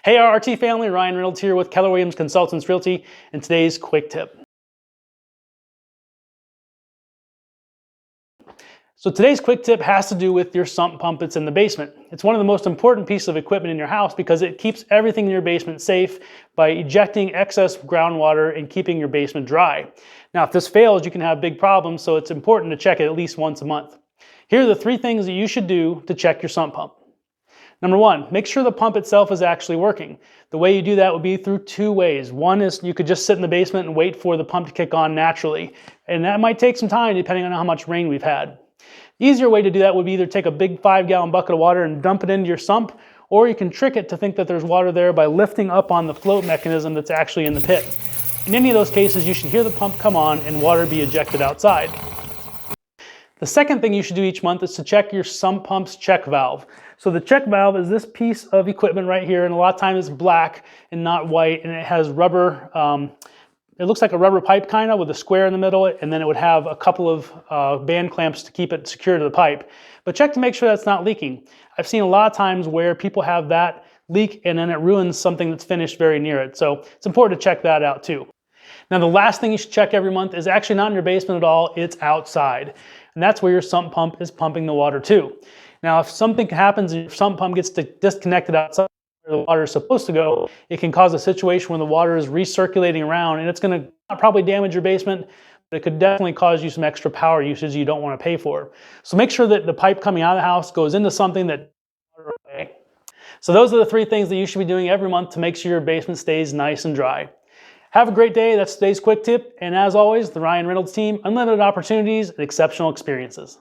Hey RRT family, Ryan Reynolds here with Keller Williams Consultants Realty, and today's quick tip. So today's quick tip has to do with your sump pump that's in the basement. It's one of the most important pieces of equipment in your house because it keeps everything in your basement safe by ejecting excess groundwater and keeping your basement dry. Now, if this fails, you can have big problems, so it's important to check it at least once a month. Here are the 3 things that you should do to check your sump pump. Number 1, make sure the pump itself is actually working. The way you do that would be through 2 ways. One is you could just sit in the basement and wait for the pump to kick on naturally. And that might take some time depending on how much rain we've had. The easier way to do that would be either take a big 5-gallon bucket of water and dump it into your sump, or you can trick it to think that there's water there by lifting up on the float mechanism that's actually in the pit. In any of those cases, you should hear the pump come on and water be ejected outside. The second thing you should do each month is to check your sump pump's check valve. So the check valve is this piece of equipment right here, and a lot of times it's black and not white, and it has rubber, it looks like a rubber pipe kind of with a square in the middle, and then it would have a couple of band clamps to keep it secure to the pipe. But check to make sure that's not leaking. I've seen a lot of times where people have that leak and then it ruins something that's finished very near it. So it's important to check that out too. Now the last thing you should check every month is actually not in your basement at all, it's outside. And that's where your sump pump is pumping the water to. Now if something happens and your sump pump gets disconnected outside where the water is supposed to go, it can cause a situation where the water is recirculating around, and it's going to probably damage your basement, but it could definitely cause you some extra power usage you don't want to pay for. So make sure that the pipe coming out of the house goes into something that away. So those are the 3 things that you should be doing every month to make sure your basement stays nice and dry. Have a great day. That's today's quick tip. And as always, the Ryan Reynolds team, unlimited opportunities and exceptional experiences.